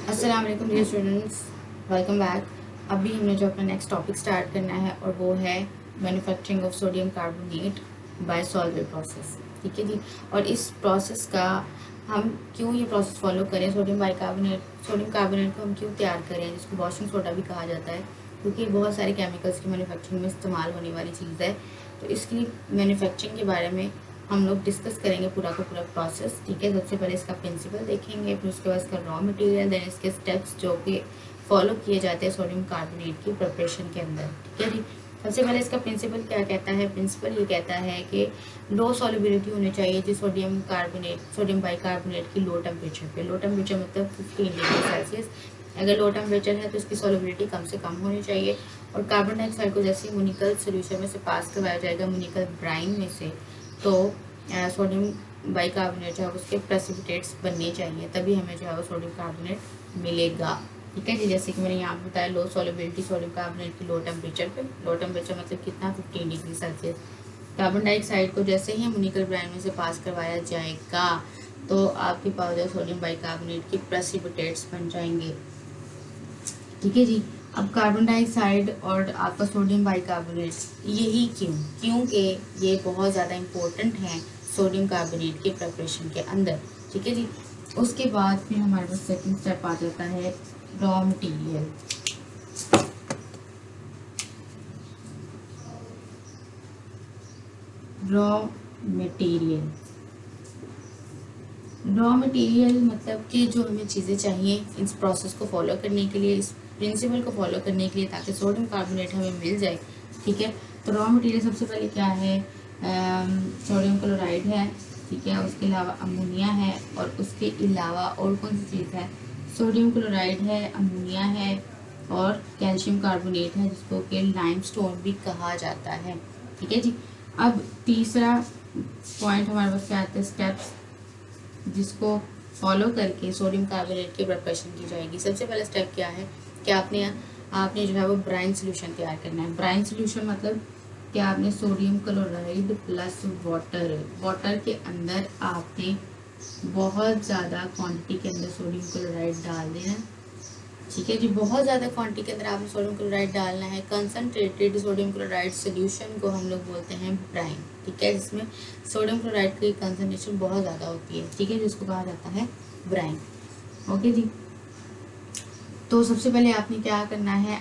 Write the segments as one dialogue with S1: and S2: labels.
S1: अस्सलाम वालेकुम dear students, welcome back. अभी हमने जो अपना नेक्स्ट टॉपिक स्टार्ट करना है और वो है manufacturing of sodium carbonate bye solvent process. ठीक है जी। और इस प्रोसेस का हम क्यों ये प्रोसेस फॉलो करें, सोडियम कार्बोनेट को हम क्यों तैयार करें, जिसको वॉशिंग सोडा भी कहा जाता है, क्योंकि बहुत सारे केमिकल्स की मैन्युफैक्चरिंग में इस्तेमाल होने वाली चीज़ है। तो इसकी मैन्युफैक्चरिंग के बारे में हम लोग डिस्कस करेंगे पूरा का पूरा प्रोसेस। ठीक है, सबसे पहले इसका प्रिंसिपल देखेंगे, फिर उसके बाद इसका रॉ मटेरियल, देन इसके स्टेप्स जो कि फॉलो किए जाते हैं सोडियम कार्बोनेट की प्रिपरेशन के अंदर। ठीक है जी। सबसे पहले इसका प्रिंसिपल क्या कहता है? प्रिंसिपल ये कहता है कि लो सॉल्युबिलिटी होनी चाहिए जी सोडियम बाइकार्बोनेट की लो टेम्परेचर पे। लो टेम्परेचर मतलब 15 डिग्री सेल्सियस। अगर लो टेम्परेचर है तो इसकी सॉल्युबिलिटी कम से कम होनी चाहिए। और कार्बन डाइऑक्साइड को जैसे म्यूनिकल सोल्यूशन में से पास करवाया जाएगा, म्यूनिकल ब्राइन में से, तो सोडियम बाइकार्बोनेट जो है उसके प्रेसिपिटेट्स बनने चाहिए, तभी हमें जो है वो सोडियम कार्बोनेट मिलेगा। ठीक है जी। जैसे कि मैंने यहाँ पे बताया, लो सॉल्युबिलिटी सोडियम कार्बोनेट की लो टेम्परेचर पे। लो टेम्परेचर मतलब कितना? 15 डिग्री सेल्सियस। कार्बन डाइऑक्साइड को जैसे ही म्यूनिकल ब्राइन में से पास करवाया जाएगा तो आपके पास जो सोडियम बाइकार्बोनेट की प्रेसिपिटेट्स बन जाएंगे। ठीक है जी। अब कार्बन डाइऑक्साइड और आपका सोडियम बाइकार्बोनेट, यही क्योंकि ये बहुत ज़्यादा इम्पोर्टेंट हैं सोडियम कार्बोनेट के प्रिपरेशन के अंदर। ठीक है जी। उसके बाद फिर हमारे पास सेकंड स्टेप आ जाता है raw material. Raw material raw material मतलब कि जो हमें चीज़ें चाहिए इस प्रोसेस को फॉलो करने के लिए, इस प्रिंसिपल को फॉलो करने के लिए, ताकि सोडियम कार्बोनेट हमें मिल जाए। ठीक है। तो रॉ मटेरियल सबसे पहले क्या है? सोडियम क्लोराइड है। ठीक है। उसके अलावा अमोनिया है, और उसके अलावा और कौन सी चीज़ है? सोडियम क्लोराइड है, अमोनिया है, और कैल्शियम कार्बोनेट है, जिसको कि लाइमस्टोन भी कहा जाता है। ठीक है जी। अब तीसरा पॉइंट हमारे पास क्या आता है? स्टेप्स, जिसको फॉलो करके सोडियम कार्बोनेट की प्रिपरेशन की जाएगी। सबसे पहला स्टेप क्या है कि आपने आपने जो है वो ब्राइन सोल्यूशन तैयार करना है। ब्राइन सोल्यूशन मतलब कि आपने सोडियम क्लोराइड प्लस वाटर के अंदर आपने बहुत ज़्यादा क्वांटिटी के अंदर सोडियम क्लोराइड डाल देना है। ठीक है जी। बहुत ज़्यादा क्वांटिटी के अंदर आपने सोडियम क्लोराइड डालना है। कंसनट्रेटेड सोडियम क्लोराइड सोल्यूशन को हम लोग बोलते हैं ब्राइन। ठीक है, जिसमें सोडियम क्लोराइड की कंसनट्रेशन बहुत ज़्यादा होती है। ठीक है, जिसको कहा जाता है ब्राइन। ओके जी। तो सबसे पहले आपने क्या करना है?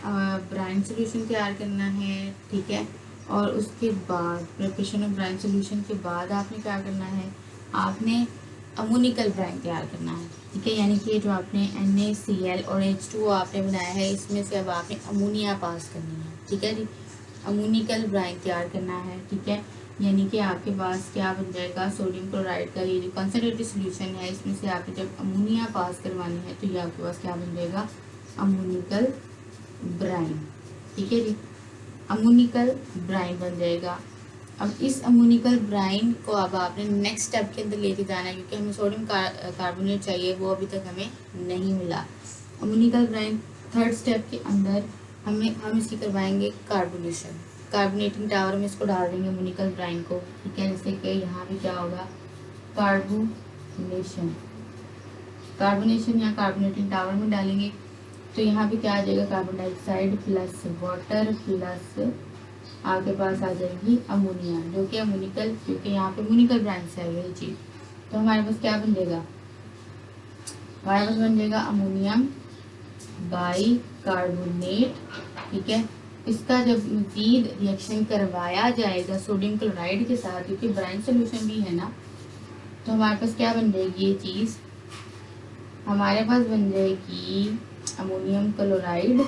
S1: ब्राइन सोल्यूशन तैयार करना है। ठीक है। और उसके बाद प्रिपरेशन ऑफ ब्राइन सोल्यूशन के बाद आपने क्या करना है? आपने अमोनिकल ब्राइन तैयार करना है। ठीक है, यानी कि जो आपने NaCl और H2O आपने बनाया है, इसमें से अब आपने अमोनिया पास करनी है। ठीक है जी। अमोनिकल ब्राइन तैयार करना है। ठीक है, यानी कि आपके पास क्या बन जाएगा? सोडियम क्लोराइड का ये जो कंसनट्रेटेड सोल्यूशन है, इसमें से आपने जब अमोनिया पास करवानी है तो ये आपके पास क्या बन जाएगा? Ammoniacal brine. ठीक है जी। अमोनिकल ब्राइन बन जाएगा। अब इस अमोनिकल ब्राइन को अब आपने नेक्स्ट स्टेप के अंदर लेके जाना है, क्योंकि हमें सोडियम कार्बोनेट चाहिए, वो अभी तक हमें नहीं मिला। अमोनिकल ब्राइन थर्ड स्टेप के अंदर हम इसकी करवाएंगे कार्बोनेशन। कार्बोनेटिंग टावर में इसको डाल देंगे अमोनिकल ब्राइन को। ठीक है, जैसे कि यहाँ भी क्या होगा? कार्बोनेशन कार्बोनेशन या कार्बोनेटिंग टावर में डालेंगे तो यहाँ पे क्या आ जाएगा? Carbon dioxide plus water plus आपके पास आ जाएगी अमोनिया, जो कि अमोनिकल, क्योंकि यहाँ पे अमोनिकल ब्रांड से आई है ये चीज़। तो हमारे पास क्या बन जाएगा? हमारे पास बन जाएगा अमोनियम बाई कार्बोनेट। ठीक है। इसका जब मजीद रिएक्शन करवाया जाएगा सोडियम क्लोराइड के साथ, क्योंकि ब्राइन सोल्यूशन भी है ना, तो हमारे पास क्या बन जाएगी? ये चीज़ हमारे पास बन जाएगी अमोनियम क्लोराइड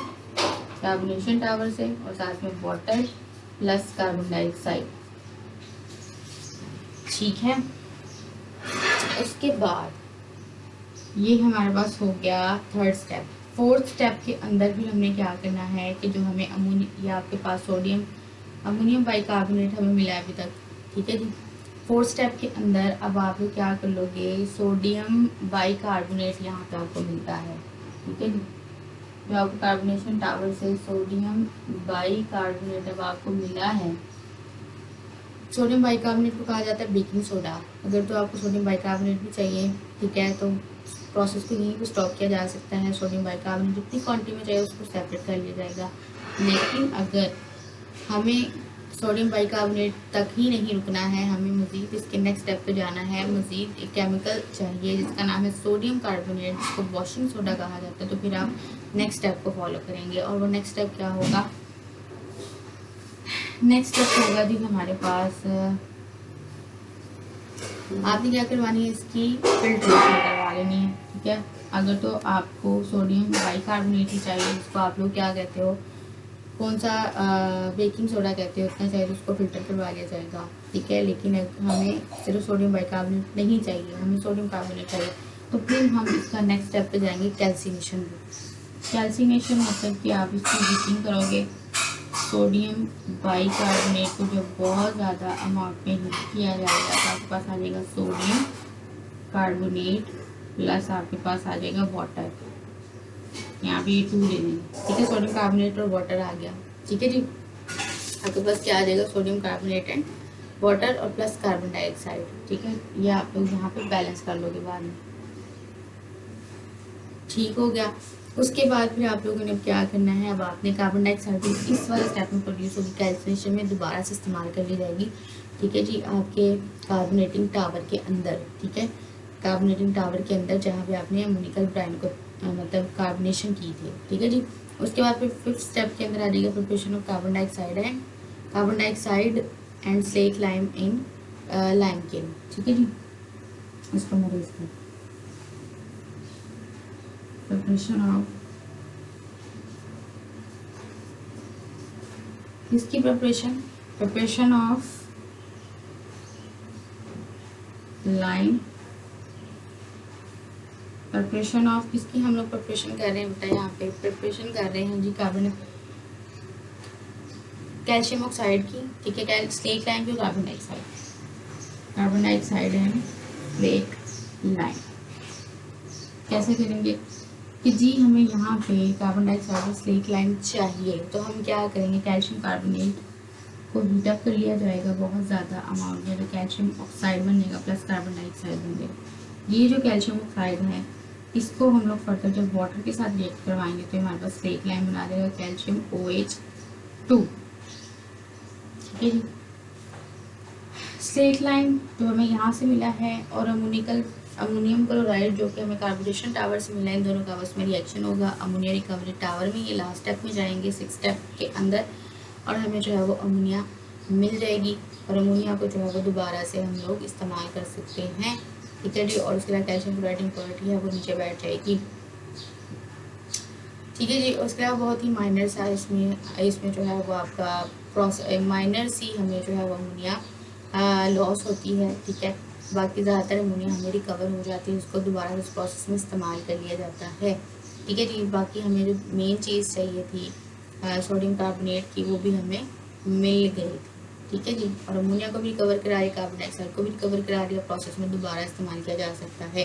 S1: कार्बोनेशन टावर से, और साथ में वाटर प्लस कार्बन डाइऑक्साइड। ठीक है। उसके बाद ये हमारे पास हो गया थर्ड स्टेप। फोर्थ स्टेप के अंदर भी हमने क्या करना है कि जो हमें अमोनिया, आपके पास अमोनियम बाइकार्बोनेट हमें मिला है अभी तक। ठीक है जी। फोर्थ स्टेप के अंदर अब आप लोग क्या कर लोगे? सोडियम बाइकार्बोनेट यहाँ पे आपको मिलता है। ठीक है जी। जो आपको कार्बोनेशन टावर से सोडियम बाइकार्बोनेट अब आपको मिला है। सोडियम बाइकार्बोनेट को कहा जाता है बेकिंग सोडा। अगर तो आपको सोडियम बाइकार्बोनेट भी चाहिए, ठीक है, तो प्रोसेस को यहीं पे स्टॉप किया जा सकता है। सोडियम बाइकार्बोनेट जितनी क्वांटिटी में चाहिए उसको सेपरेट कर लिया जाएगा। लेकिन अगर हमें सोडियम बाइकार्बोनेट तक ही नहीं रुकना है, हमें मज़ीद इसके नेक्स्ट स्टेप पे जाना है, मज़ीद एक केमिकल चाहिए जिसका नाम है सोडियम कार्बोनेट, जिसको वॉशिंग सोडा कहा जाता है। तो फिर आप नेक्स्ट स्टेप को फॉलो करेंगे और वो नेक्स्ट स्टेप क्या होगा? नेक्स्ट स्टेप होगा जी हमारे पास, आपने क्या करवानी है, इसकी फिल्ट्रेशन करवा लेनी है। ठीक है, अगर तो आपको सोडियम बाइकार्बोनेट ही चाहिए, जिसको आप लोग क्या कहते हो, कौन सा बेकिंग सोडा कहते हो, उतना चाहिए तो उसको फिल्टर करवा लिया जाएगा। ठीक है, लेकिन हमें सिर्फ सोडियम बाइकार्बोनेट नहीं चाहिए, हमें सोडियम कार्बोनेट चाहिए। तो फिर हम इसका नेक्स्ट स्टेप पे जाएंगे कैल्सिनेशन। कैल्सिनेशन मतलब कि आप इसकी हीटिंग करोगे, सोडियम बाइकार्बोनेट को जो बहुत ज़्यादा अमाउंट में हीट किया जाएगा तो आपके पास आ जाएगा सोडियम कार्बोनेट प्लस आपके पास आ जाएगा वाटर। यहाँ पे ये 2 ले लेंगे। ठीक है, सोडियम कार्बोनेट और वाटर आ गया। ठीक है जी, आपके पास क्या आ जाएगा, सोडियम कार्बोनेट एंड वाटर और प्लस कार्बन डाइऑक्साइड। ठीक है, ये आप लोग यहाँ पे बैलेंस कर लोगे बाद में। ठीक हो गया। उसके बाद फिर आप लोगों ने क्या करना है, अब आपने कार्बन डाइऑक्साइड इस वाले स्टेप में प्रोड्यूस होगी, कैल्सिनेशन में दोबारा से इस्तेमाल कर ली जाएगी। ठीक है जी, आपके कार्बोनेटिंग टावर के अंदर। ठीक है, कार्बोनेटिंग टावर के अंदर जहाँ पे आपने अमोनिकल ब्रांड को मतलब कार्बोनेशन की थी। ठीक है जी, उसके बाद फिर 5th स्टेप के अंदर आ जाएगा preparation of carbon dioxide and slaked lime in lime kiln. ठीक है जी, इसको मैं इसको प्रिपरेशन ऑफ किसकी preparation of lime, preparation of किसकी हम लोग प्रिपरेशन कर रहे हैं बेटा, यहाँ पे प्रिपरेशन कर रहे हैं जी कार्बन कैल्शियम ऑक्साइड की। ठीक है, स्लेट लाइम की, carbon dioxide and slaked lime. कैसे करेंगे कि जी हमें यहाँ पे कार्बन डाइऑक्साइड और स्लेट लाइम चाहिए, तो हम क्या करेंगे, कैल्शियम कार्बोनेट को हीटअप कर लिया जाएगा बहुत ज़्यादा अमाउंट में, तो कैल्शियम ऑक्साइड बनेगा प्लस कार्बन डाइऑक्साइड बनेगा। ये जो कैल्शियम ऑक्साइड है इसको हम लोग फर्दर जब वाटर के साथ रिएक्ट करवाएंगे तो हमारे पास स्लेट लाइम बना देगा कैल्शियम OH2। ठीक है जी, स्लेट लाइम जो हमें यहाँ से मिला है और अमोनियम क्लोराइड जो कि हमें कार्बोनेशन टावर से मिला है, इन दोनों का आपस में रिएक्शन होगा अमोनिया रिकवरी टावर में। ये लास्ट स्टेप में जाएंगे 6th स्टेप के अंदर, और हमें जो है वो अमोनिया मिल जाएगी और अमोनिया को जो है वो दोबारा से हम लोग इस्तेमाल कर सकते हैं। ठीक है जी, और उसके बाद कैल्शियम क्लोराइड इम्प्योरिटी है वो नीचे बैठ जाएगी। ठीक है जी, उसके अलावा बहुत ही माइनर सा इसमें जो है वो आपका माइनर सी हमें जो है वो अमोनिया लॉस होती है। ठीक है, बाकी ज़्यादातर अमोनिया हमें रिकवर हो जाती है, उसको दोबारा उस प्रोसेस में इस्तेमाल कर लिया जाता है। ठीक है जी, बाकी हमें जो मेन चीज़ चाहिए थी सोडियम कार्बोनेट की वो भी हमें मिल गई थी। ठीक है जी, और अमोनिया को भी रिकवर करा दिया, कार्बन डाइऑक्साइड को भी रिकवर करा दिया, प्रोसेस में दोबारा इस्तेमाल किया जा सकता है।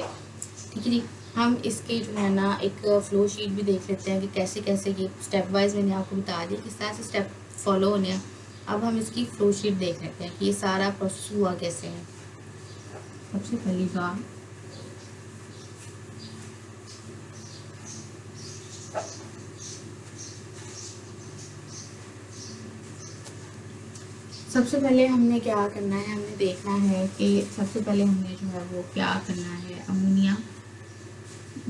S1: ठीक है जी, हम इसके जो है ना एक फ्लो शीट भी देख लेते हैं कि कैसे कैसे ये स्टेप वाइज मैंने आपको बता दिया किस तरह से स्टेप फॉलो होने हैं। अब हम इसकी फ्लो शीट देख लेते हैं कि ये सारा प्रोसेस हुआ कैसे है। सबसे पहली बात सबसे पहले हमने क्या करना है, हमने देखना है कि सबसे पहले हमने जो है वो क्या करना है, अमोनिया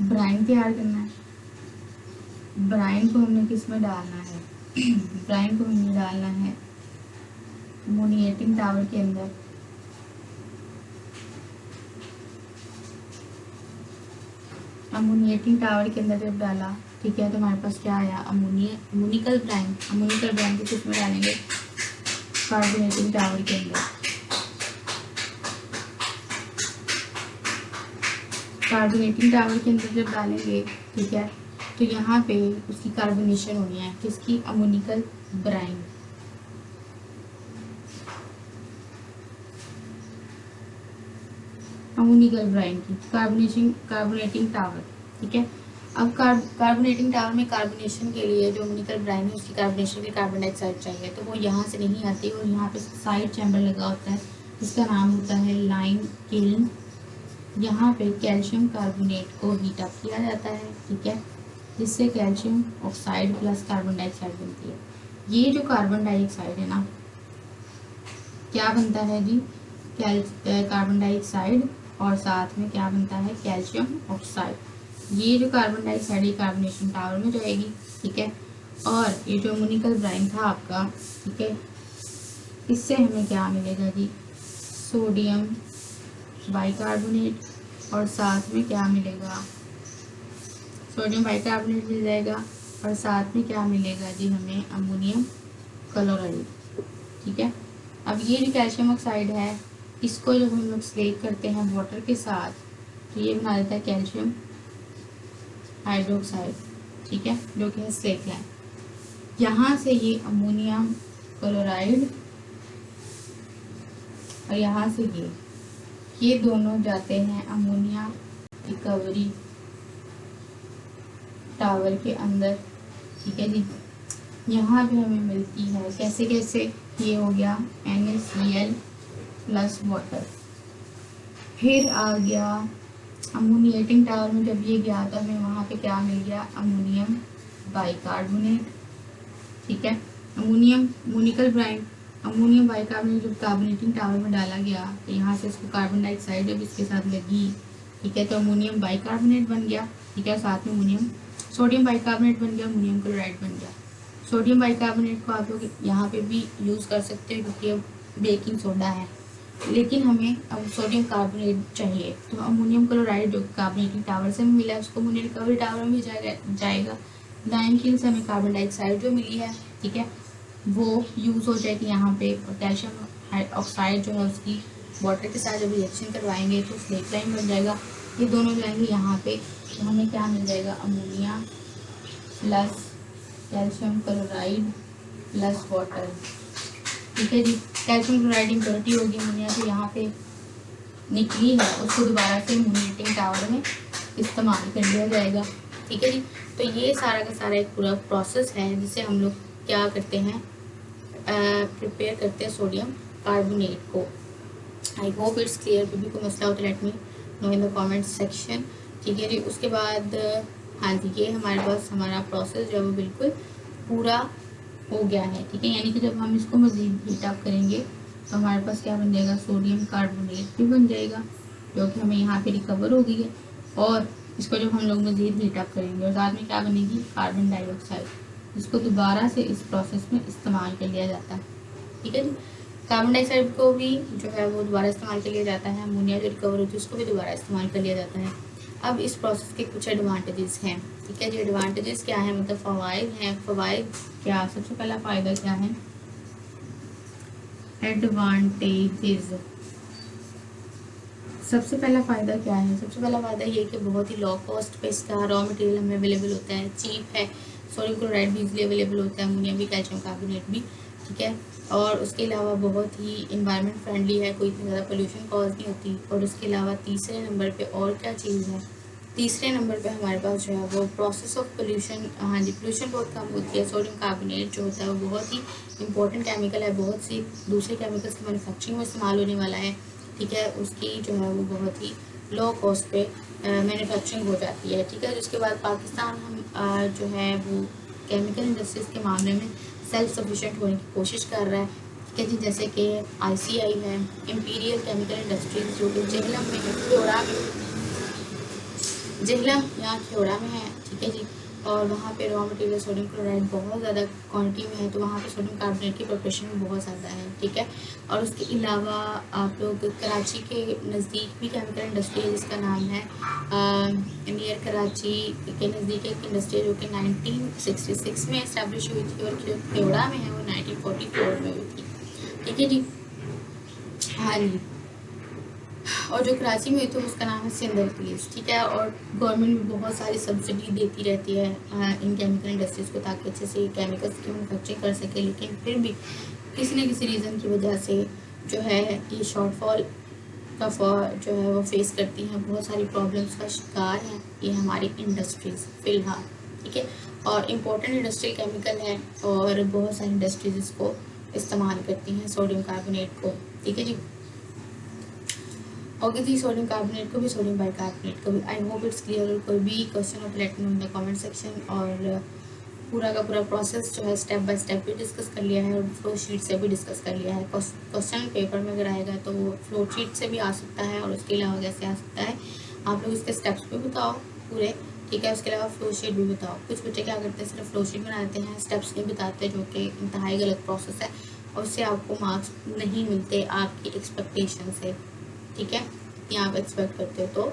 S1: ब्राइन तैयार करना है। ब्राइन को हमने किस में डालना है ब्राइन को हमने डालना है अमोनिएटिंग टावर के अंदर। अमोनिएटिंग टावर के अंदर जब डाला, ठीक है, तो हमारे पास क्या आया, अमोनिकल ब्राइन को किस में डालेंगे, कार्बोनेटिंग टावर के अंदर। कार्बोनेटिंग टावर के अंदर जब डालेंगे, ठीक है, तो यहाँ पे उसकी कार्बोनेशन होनी है किसकी, अमोनिकल ब्राइन। अमोनिकल ब्राइन की कार्बोनेटिंग टावर। ठीक है, अब कार्बोनेटिंग टावर में कार्बोनेशन के लिए जो अमोनिकल ब्राइन है उसकी कार्बोनेशन के लिए कार्बन डाइऑक्साइड चाहिए, तो वो यहाँ से नहीं आती और यहाँ पे साइड चैम्बर लगा होता है जिसका नाम होता है लाइम किल्न यहाँ पे कैल्शियम कार्बोनेट को हीट अप किया जाता है, ठीक है, जिससे calcium oxide plus carbon dioxide बनती है। ये जो कार्बन डाइऑक्साइड है ना, क्या बनता है जी, कार्बन डाइऑक्साइड और साथ में क्या बनता है, कैल्शियम ऑक्साइड। ये जो कार्बन डाइऑक्साइड, ये कार्बोनेशन टावर में जाएगी, ठीक है। और ये जो अमोनिकल ब्राइन था आपका, ठीक है, इससे हमें क्या मिलेगा जी, सोडियम बाइकार्बोनेट और साथ में क्या मिलेगा, सोडियम बाइकार्बोनेट मिल जाएगा और साथ में क्या मिलेगा जी, हमें अमोनियम क्लोराइड, ठीक है। अब ये जो कैल्शियम ऑक्साइड है, इसको जब हम लोग स्लेक करते हैं वाटर के साथ, तो ये बना देता है कैल्शियम हाइड्रोक्साइड, ठीक है, जो कि है स्लेक लाइन। यहाँ से ये अमोनियम क्लोराइड और यहाँ से ये दोनों जाते हैं अमोनिया रिकवरी टावर के अंदर, ठीक है जी। यहाँ भी हमें मिलती है कैसे कैसे, ये हो गया NaCl प्लस वाटर। फिर आ गया अमोनिएटिंग टावर में, जब ये गया तो हमें वहाँ पे क्या मिल गया, अमोनियम बाइकार्बोनेट, ठीक है। अमोनिकल ब्राइन, अमोनियम बाइकार्बोनेट जब कार्बोनेटिंग टावर में डाला गया तो यहाँ से इसको कार्बन डाइऑक्साइड जब इसके साथ लगी, ठीक है, तो अमोनियम बाइकार्बोनेट बन गया, ठीक है, साथ में सोडियम बाइकार्बोनेट बन गया, अमोनियम क्लोराइड बन गया। सोडियम बाइकार्बोनेट को आप लोग यहाँ पे भी यूज़ कर सकते हो क्योंकि अब बेकिंग सोडा है, लेकिन हमें अब सोडियम कार्बोनेट चाहिए, तो अमोनियम क्लोराइड जो कार्बोनेटिंग टावर से मिला है उसको अमोनियम रिकवरी टावर में जाएगा। लाइन किल से हमें कार्बन डाइऑक्साइड जो मिली है, ठीक है, वो यूज़ हो जाएगी यहाँ पे। और कैल्शियम ऑक्साइड जो है उसकी वाटर के साथ जब रिएक्शन करवाएंगे तो स्लेक लाइन बन जाएगा। ये दोनों जाएंगे यहाँ पे, तो हमें क्या मिल जाएगा, ammonia plus calcium chloride plus water, ठीक है जी। कैल्शियम क्लोराइड इम्प्योरिटी होगी अमोनिया जो यहाँ पे निकली है, उसको दोबारा से अमोनिएटिंग टावर में इस्तेमाल कर लिया जाएगा, ठीक है जी। तो ये सारा का सारा एक पूरा प्रोसेस है जिसे हम लोग क्या करते हैं, प्रिपेयर करते हैं सोडियम कार्बोनेट को। I hope it's clear. कोई भी कोई मसला हो तो let me know in the comment section, ठीक है जी। उसके बाद हाँ जी, ये हमारे पास हमारा प्रोसेस जो है वो बिल्कुल पूरा हो गया है, ठीक है। यानी कि जब हम इसको मज़ीद हीट अप करेंगे तो हमारे पास क्या बन जाएगा, सोडियम कार्बोनेट भी बन जाएगा, जो कि हमें यहाँ पे रिकवर हो गई है। और इसको जब हम लोग मज़ीद हीट अप करेंगे और साथ में क्या बनेगी, कार्बन डाइऑक्साइड, जिसको दोबारा से इस प्रोसेस में इस्तेमाल कर लिया जाता है, ठीक है जी। कार्बन डाइऑक्साइड को भी जो है वो दोबारा इस्तेमाल कर लिया जाता है, अमोनिया जो रिकवर होती है उसको भी दोबारा इस्तेमाल कर लिया जाता है। अब इस प्रोसेस के कुछ एडवांटेजेस हैं, ठीक है जी। एडवांटेजेस क्या है, मतलब फ़वाइद हैं। फ़वाइद क्या, सबसे पहला फ़ायदा क्या है, एडवांटेजेस, सबसे पहला फ़ायदा क्या है, सबसे पहला फ़ायदा ये कि बहुत ही लो कॉस्ट पे इसका रॉ मटेरियल हमें अवेलेबल होता है, चीप है। सोडियम क्लोराइड भी इजीली अवेलेबल होता है, अमोनिया भी, कैल्शियम कार्बोनेट भी, ठीक है। और उसके अलावा बहुत ही इन्वायरमेंट फ्रेंडली है, कोई इतनी ज़्यादा पोल्यूशन कॉज नहीं होती। और उसके अलावा तीसरे नंबर पे और क्या चीज़ है, तीसरे नंबर पे हमारे पास जो है वो प्रोसेस ऑफ पोल्यूशन, हाँ जी, पोल्यूशन बहुत कम होती है। सोडियम कार्बोनेट जो होता है वो बहुत ही इंपॉर्टेंट केमिकल है, बहुत सी दूसरे केमिकल्स की मैन्युफैक्चरिंग में इस्तेमाल होने वाला है, ठीक है। उसकी जो है वो बहुत ही लो कॉस्ट पे मैन्युफैक्चरिंग हो जाती है, ठीक है। उसके बाद पाकिस्तान हम जो है वो केमिकल इंडस्ट्रीज़ के मामले में सेल्फ सफिशेंट होने की कोशिश कर रहा है, ठीक है जी। जैसे कि ICI है, इम्पीरियल केमिकल इंडस्ट्रीज, जो कि जेहलम में है, ख्योड़ा में, जेहलम यहाँ ख्योड़ा में है, ठीक है जी। और वहाँ पे रॉ मटेरियल सोडियम क्लोराइड बहुत ज़्यादा क्वांटिटी में है, तो वहाँ पे सोडियम कार्बोनेट की प्रिपरेशन भी बहुत ज़्यादा है, ठीक है। और उसके अलावा आप लोग कराची के नज़दीक भी केमिकल इंडस्ट्री है जिसका नाम है नियर कराची के नज़दीक एक इंडस्ट्री जो कि 1966 में इस्टेब्लिश हुई थी, और ख्योड़ा में है वो 1944 में हुई थी, ठीक है जी। हाँ जी। और जो कराची में हुई थी उसका नाम है सिंदर प्लेस, ठीक है। और गवर्नमेंट भी बहुत सारी सब्सिडी देती रहती है इन केमिकल इंडस्ट्रीज़ को, ताकि अच्छे से केमिकल्स की मैनुफैक्चरिंग कर सके। लेकिन फिर भी किसी न किसी रीज़न की वजह से जो है ये शॉर्टफॉल का जो है वो फेस करती हैं, बहुत सारी प्रॉब्लम्स का शिकार हैं ये हमारी इंडस्ट्रीज़ फ़िलहाल, ठीक है। और इम्पोर्टेंट इंडस्ट्रियल केमिकल है और बहुत सारी इंडस्ट्रीज इसको इस्तेमाल करती हैं, सोडियम कार्बोनेट को, ठीक है जी। ओके थी सोडियम कार्बोनेट को भी, सोडियम बाइकार्बोनेट को भी। I hope it's clear. और कोई भी क्वेश्चन हो तो let me know in the comment section. और पूरा का पूरा प्रोसेस जो है स्टेप बाय स्टेप भी डिस्कस कर लिया है और फ्लो शीट से भी डिस्कस कर लिया है। क्वेश्चन पेपर में अगर आएगा तो वो फ्लो शीट से भी आ सकता है और उसके अलावा कैसे आ सकता है, आप लोग इसके स्टेप्स भी बताओ पूरे, ठीक है। उसके अलावा फ्लो शीट भी बताओ। कुछ बच्चे क्या करते हैं, सिर्फ फ्लो शीट बना देते हैं, स्टेप्स नहीं बताते, जो कि इंतहाई गलत प्रोसेस है और उससे आपको मार्क्स नहीं मिलते आपकी एक्सपेक्टेशन से, ठीक है। या आप एक्सपेक्ट करते हो तो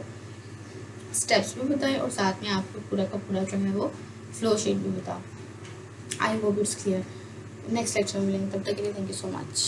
S1: स्टेप्स भी बताएं और साथ में आपको पूरा का पूरा जो है वो फ्लो शीट भी बताओ। I hope it's clear. Next lecture में मिलेंगे, तब तक के लिए थैंक यू सो मच।